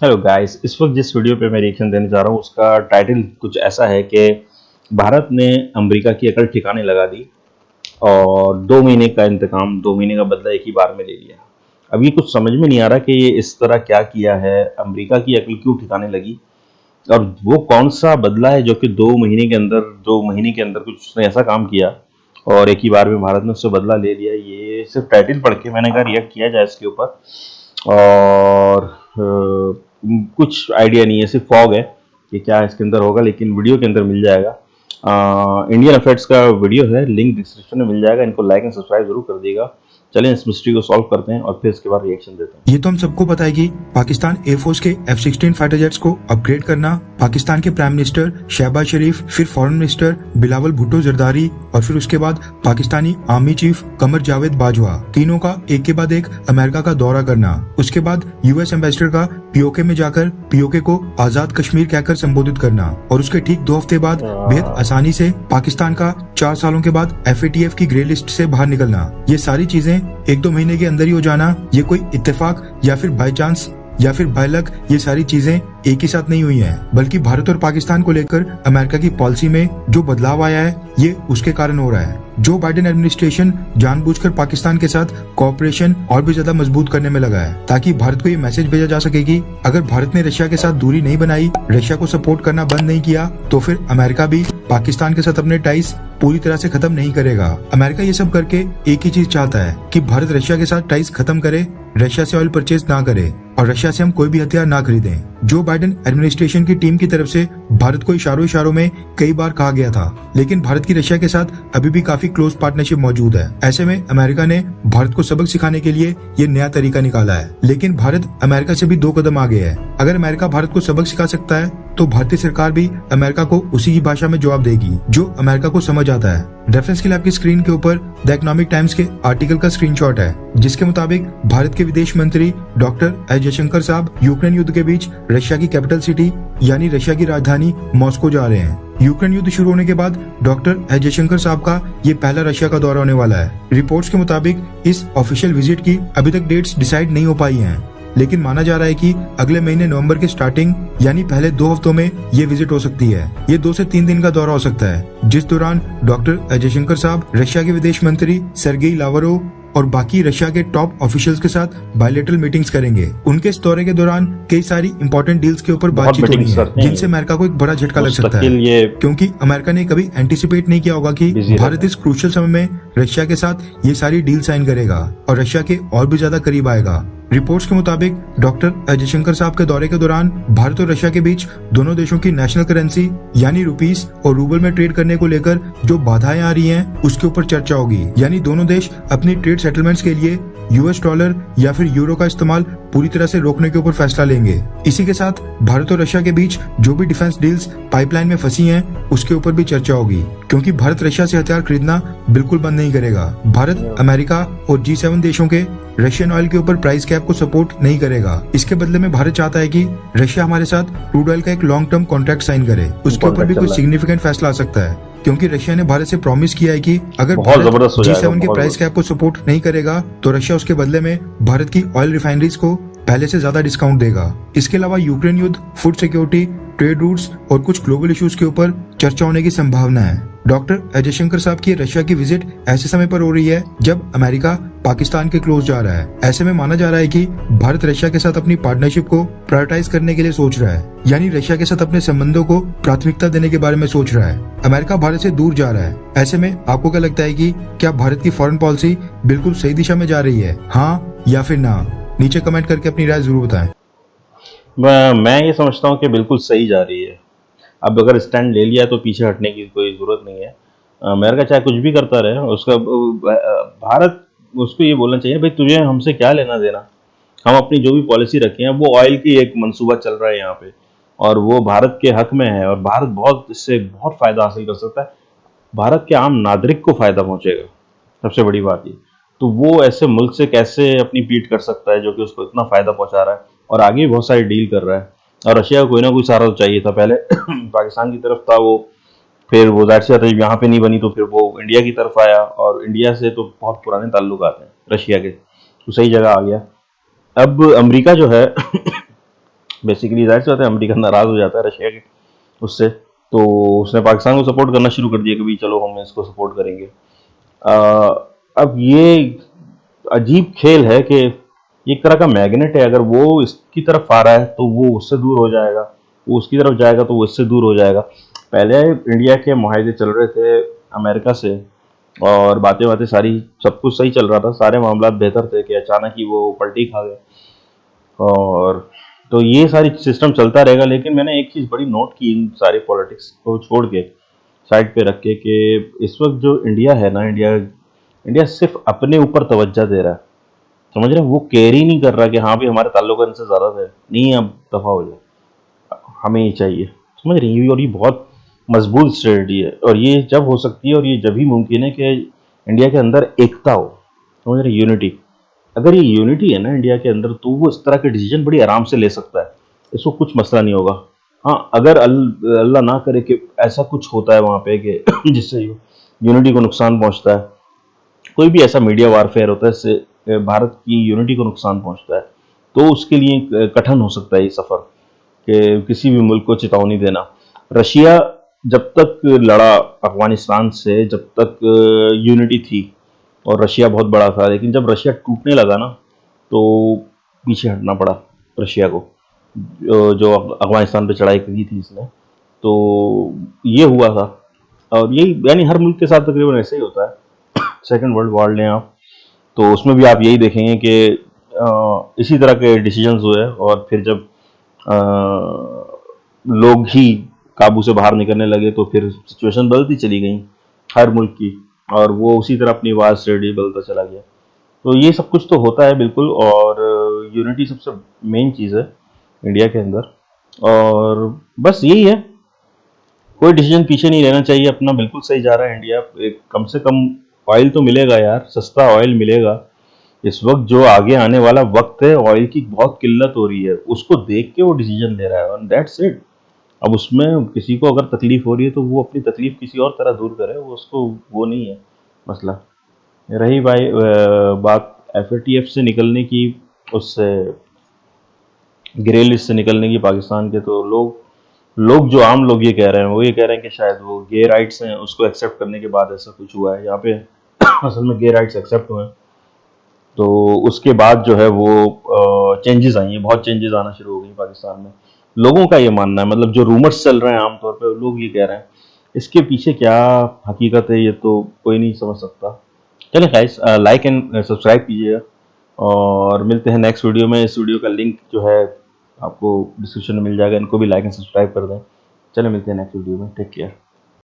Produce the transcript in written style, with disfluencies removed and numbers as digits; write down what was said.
Hello guys, इस वक्त जिस वीडियो पे मैं रिएक्शन देने जा रहा हूँ उसका टाइटल कुछ ऐसा है कि भारत ने अमेरिका की अकल ठिकाने लगा दी और 2 महीने का इंतकाम, 2 महीने का बदला एक ही बार में ले लिया। अब ये कुछ समझ में नहीं आ रहा कि ये इस तरह क्या किया है, अमेरिका की अकल क्यों ठिकाने लगी और वो कौन सा बदला है जो कि 2 महीने के अंदर कुछ उसने ऐसा काम किया और एक ही बार में भारत ने उससे बदला ले लिया। ये सिर्फ टाइटल पढ़ के मैंने कहा रिएक्ट किया जाए इसके ऊपर। और कुछ आइडिया नहीं है, सिर्फ फॉग है कि क्या इसके अंदर होगा, लेकिन वीडियो के अंदर मिल जाएगा। इंडियन अफेयर्स का वीडियो है, लिंक डिस्क्रिप्शन में मिल जाएगा। इनको लाइक एंड सब्सक्राइब जरूर कर दिएगा। चलें इस मिस्ट्री को सॉल्व करते हैं और फिर इसके बाद रिएक्शन देते हैं। ये तो हम सबको पता है कि पाकिस्तान एयरफोर्स के F-16 फाइटर जेट्स को अपग्रेड करना पाकिस्तान के प्राइम मिनिस्टर शहबाज शरीफ, फिर फॉरेन मिनिस्टर बिलावल भुट्टो जरदारी और फिर उसके बाद पाकिस्तानी आर्मी चीफ कमर जावेद बाजवा, तीनों का एक के बाद एक अमेरिका का दौरा करना। उसके बाद यूएस एम्बेसडर का पीओके में जाकर पीओके को आजाद कश्मीर कहकर संबोधित करना और उसके ठीक 2 हफ्ते बाद बेहद आसानी से पाकिस्तान का 4 सालों के बाद FATF की ग्रे लिस्ट से बाहर निकलना। ये सारी चीजें 1-2 महीने के अंदर ही हो जाना, ये कोई इत्तेफाक या फिर बाई चांस या फिर बाय लक ये सारी चीजें एक ही साथ नहीं हुई हैं, बल्कि भारत और पाकिस्तान को लेकर अमेरिका की पॉलिसी में जो बदलाव आया है ये उसके कारण हो रहा है। जो बाइडेन एडमिनिस्ट्रेशन जानबूझकर पाकिस्तान के साथ कोऑपरेशन और भी ज्यादा मजबूत करने में लगा है ताकि भारत को ये मैसेज भेजा जा सके कि अगर भारत ने रशिया के साथ दूरी नहीं बनाई, रशिया को सपोर्ट करना बंद नहीं किया, तो फिर अमेरिका भी पाकिस्तान के साथ अपने टाइज पूरी तरह से खत्म नहीं करेगा। अमेरिका ये सब करके एक ही चीज चाहता है कि भारत रशिया के साथ टाइज खत्म करे, रशिया से ऑयल परचेज ना करे और रशिया से हम कोई भी हथियार ना खरीदें। जो बाइडेन एडमिनिस्ट्रेशन की टीम की तरफ से भारत को इशारों में कई बार कहा गया था, लेकिन भारत की रशिया के साथ अभी भी काफी क्लोज पार्टनरशिप मौजूद है। ऐसे में अमेरिका ने भारत को सबक सिखाने के लिए ये नया तरीका निकाला है, लेकिन भारत अमेरिका से भी 2 कदम आगे है। अगर अमेरिका भारत को सबक सिखा सकता है तो भारतीय सरकार भी अमेरिका को उसी की भाषा में जवाब देगी जो अमेरिका को समझ आता है। रेफरेंस के लिए आपकी स्क्रीन के ऊपर द इकोनॉमिक टाइम्स के आर्टिकल का स्क्रीनशॉट है, जिसके मुताबिक भारत के विदेश मंत्री डॉक्टर एस जयशंकर साहब यूक्रेन युद्ध के बीच रशिया की कैपिटल सिटी यानी रशिया की राजधानी मॉस्को जा रहे हैं। यूक्रेन युद्ध शुरू होने के बाद डॉक्टर एस जयशंकर साहब का ये पहला रशिया का दौरा होने वाला है। रिपोर्ट्स के मुताबिक इस ऑफिशियल विजिट की अभी तक डेट्स डिसाइड नहीं हो पाई हैं, लेकिन माना जा रहा है कि अगले महीने नवंबर के स्टार्टिंग यानी पहले 2 हफ्तों में ये विजिट हो सकती है। ये 2 से 3 दिन का दौरा हो सकता है, जिस दौरान डॉक्टर एस जयशंकर साहब रशिया के विदेश मंत्री सर्गेई लावरोव और बाकी रशिया के टॉप ऑफिशियल्स के साथ बायलैटरल मीटिंग्स करेंगे। उनके इस दौरे के दौरान कई सारी इंपॉर्टेंट डील्स के ऊपर बातचीत होनी है, जिनसे अमेरिका को एक बड़ा झटका लग सकता है, क्योंकि अमेरिका ने कभी एंटिसिपेट नहीं किया होगा कि भारत इस क्रूशियल समय में रशिया के साथ ये सारी डील साइन करेगा और रशिया के और भी ज्यादा करीब आएगा। रिपोर्ट्स के मुताबिक डॉक्टर एस जयशंकर साहब के दौरे के दौरान भारत और रशिया के बीच दोनों देशों की नेशनल करेंसी यानी रुपीस और रूबल में ट्रेड करने को लेकर जो बाधाएं आ रही हैं उसके ऊपर चर्चा होगी। यानी दोनों देश अपनी ट्रेड सेटलमेंट्स के लिए US डॉलर या फिर यूरो का इस्तेमाल पूरी तरह से रोकने के ऊपर फैसला लेंगे। इसी के साथ भारत और रशिया के बीच जो भी डिफेंस डील्स पाइपलाइन में फंसी हैं उसके ऊपर भी चर्चा होगी, क्योंकि भारत रशिया से हथियार खरीदना बिल्कुल बंद नहीं करेगा। भारत अमेरिका और G7 देशों के रशियन ऑयल के ऊपर प्राइस कैप को सपोर्ट नहीं करेगा। इसके बदले में भारत चाहता है कि रशिया हमारे साथ क्रूड ऑयल का एक लॉन्ग टर्म कॉन्ट्रैक्ट साइन करे। उसके ऊपर भी कोई सिग्निफिकेंट फैसला आ सकता है, क्योंकि रशिया ने भारत से प्रॉमिस किया है कि अगर भारत G7 के प्राइस कैप को सपोर्ट नहीं करेगा तो रशिया उसके बदले में भारत की ऑयल रिफाइनरीज को पहले से ज्यादा डिस्काउंट देगा। इसके अलावा यूक्रेन युद्ध, फूड सिक्योरिटी, ट्रेड रूट्स और कुछ ग्लोबल इश्यूज के ऊपर चर्चा होने की संभावना है। डॉक्टर एस जयशंकर साहब की रशिया की विजिट ऐसे समय पर हो रही है जब अमेरिका पाकिस्तान के क्लोज जा रहा है। ऐसे में माना जा रहा है कि भारत रशिया के साथ अपनी पार्टनरशिप को प्रायोरिटाइज करने के लिए सोच रहा है, यानी रशिया के साथ अपने संबंधों को प्राथमिकता देने के बारे में सोच रहा है। अमेरिका भारत से दूर जा रहा है। ऐसे में आपको क्या लगता है कि क्या भारत की फॉरेन पॉलिसी बिल्कुल सही दिशा में जा रही है, हाँ या फिर ना? नीचे कमेंट करके अपनी राय जरूर बताएं। मैं ये समझता हूँ कि बिल्कुल सही जा रही है। अब अगर स्टैंड ले लिया तो पीछे हटने की कोई ज़रूरत नहीं है। अमेरिका चाहे कुछ भी करता रहे, उसका भारत उसको ये बोलना चाहिए भाई तुझे हमसे क्या लेना देना। हम अपनी जो भी पॉलिसी रखे हैं वो ऑयल की एक मंसूबा चल रहा है यहाँ पे और वो भारत के हक में है और भारत बहुत इससे बहुत फ़ायदा हासिल कर सकता है। भारत के आम नागरिक को फ़ायदा पहुँचेगा, सबसे बड़ी बात ये। तो वो ऐसे मुल्क से कैसे अपनी पीठ कर सकता है जो कि उसको इतना फ़ायदा पहुँचा रहा है और आगे भी बहुत सारी डील कर रहा है। और रशिया को कोई ना कोई सहारा तो चाहिए था। पहले पाकिस्तान की तरफ था वो, फिर वो जाहिर सी बात है यहाँ पे नहीं बनी तो फिर वो इंडिया की तरफ आया और इंडिया से तो बहुत पुराने ताल्लुकात हैं रशिया के, तो सही जगह आ गया। अब अमेरिका जो है बेसिकली जाहिर सी बात है अमेरिका नाराज़ हो जाता है रशिया के उससे, तो उसने पाकिस्तान को सपोर्ट करना शुरू कर दिया कि भाई चलो हम इसको सपोर्ट करेंगे। अ, अब ये अजीब खेल है कि ये एक तरह का मैग्नेट है, अगर वो इसकी तरफ आ रहा है तो वो उससे दूर हो जाएगा, वो उसकी तरफ जाएगा तो वो इससे दूर हो जाएगा। पहले इंडिया के मुआहदे चल रहे थे अमेरिका से, और बातें बातें सारी सब कुछ सही चल रहा था, सारे मामला बेहतर थे कि अचानक ही वो पलटी खा गए। और तो ये सारी सिस्टम चलता रहेगा, लेकिन मैंने एक चीज़ बड़ी नोट की इन सारे पॉलिटिक्स को छोड़ के, साइड पे रख के, कि इस वक्त जो इंडिया है ना, इंडिया इंडिया सिर्फ अपने ऊपर तवज्जो दे रहा है। समझ रहे हैं, वो केयर ही नहीं कर रहा कि हाँ भी हमारे ताल्लुक इनसे ज़्यादा है, नहीं अब दफ़ा हो जाए, हमें ये चाहिए। समझ रही हैं, और ये बहुत मजबूत स्ट्रेटजी है, और ये जब हो सकती है और ये जब ही मुमकिन है कि इंडिया के अंदर एकता हो। समझ रहे, यूनिटी। अगर ये यूनिटी है ना इंडिया के अंदर, तो वो इस तरह के डिसीजन बड़ी आराम से ले सकता है, इसको कुछ मसला नहीं होगा। हाँ, अगर अल्लाह ना करे कि ऐसा कुछ होता है वहाँ पे कि जिससे यूनिटी को नुकसान पहुँचता है, कोई भी ऐसा मीडिया वारफेयर होता है इससे भारत की यूनिटी को नुकसान पहुँचता है, तो उसके लिए कठिन हो सकता है ये सफ़र, कि किसी भी मुल्क को चेतावनी देना। रशिया जब तक लड़ा अफगानिस्तान से, जब तक यूनिटी थी और रशिया बहुत बड़ा था, लेकिन जब रशिया टूटने लगा ना, तो पीछे हटना पड़ा रशिया को, जो अफगानिस्तान पे चढ़ाई की थी इसने। तो ये हुआ था, और यही यानी हर मुल्क के साथ तकरीबन ऐसे ही होता है। सेकेंड वर्ल्ड वॉर लें आप, तो उसमें भी आप यही देखेंगे कि इसी तरह के डिसीजंस हुए, और फिर जब अ, लोग ही काबू से बाहर निकलने लगे, तो फिर सिचुएशन बदलती चली गई हर मुल्क की, और वो उसी तरह अपनी आवाज़ स्टडी बदलता चला गया। तो ये सब कुछ तो होता है बिल्कुल, और यूनिटी सबसे मेन चीज़ है इंडिया के अंदर। और बस यही है, कोई डिसीजन पीछे नहीं रहना चाहिए अपना, बिल्कुल सही जा रहा है इंडिया। एक कम से कम ऑयल तो मिलेगा यार, सस्ता ऑयल मिलेगा। इस वक्त जो आगे आने वाला वक्त है, ऑयल की बहुत किल्लत हो रही है, उसको देख के वो डिसीजन ले रहा है, और दैट्स इट। अब उसमें किसी को अगर तकलीफ हो रही है तो वो अपनी तकलीफ किसी और तरह दूर करे, वो उसको वो नहीं है मसला। रही भाई बात एफएटीएफ से निकलने की, उससे ग्रे लिस्ट से निकलने की पाकिस्तान के, तो लोग लोग जो आम लोग ये कह रहे हैं, वो ये कह रहे हैं कि शायद वो गे राइट्स हैं, उसको एक्सेप्ट करने के बाद ऐसा कुछ हुआ है यहाँ पे। असल में गे राइट्स एक्सेप्ट हुए हैं, तो उसके बाद जो है वो चेंजेस आई हैं, बहुत चेंजेस आना शुरू हो गई पाकिस्तान में। लोगों का ये मानना है, मतलब जो रूमर्स चल रहे हैं आमतौर पे, लोग ये कह रहे हैं। इसके पीछे क्या हकीकत है ये तो कोई नहीं समझ सकता। चलिए गाइस, लाइक एंड सब्सक्राइब कीजिएगा, और मिलते हैं नेक्स्ट वीडियो में। इस वीडियो का लिंक जो है आपको डिस्क्रिप्शन में मिल जाएगा, इनको भी लाइक एंड सब्सक्राइब कर दें। चलिए मिलते हैं नेक्स्ट वीडियो में, टेक केयर।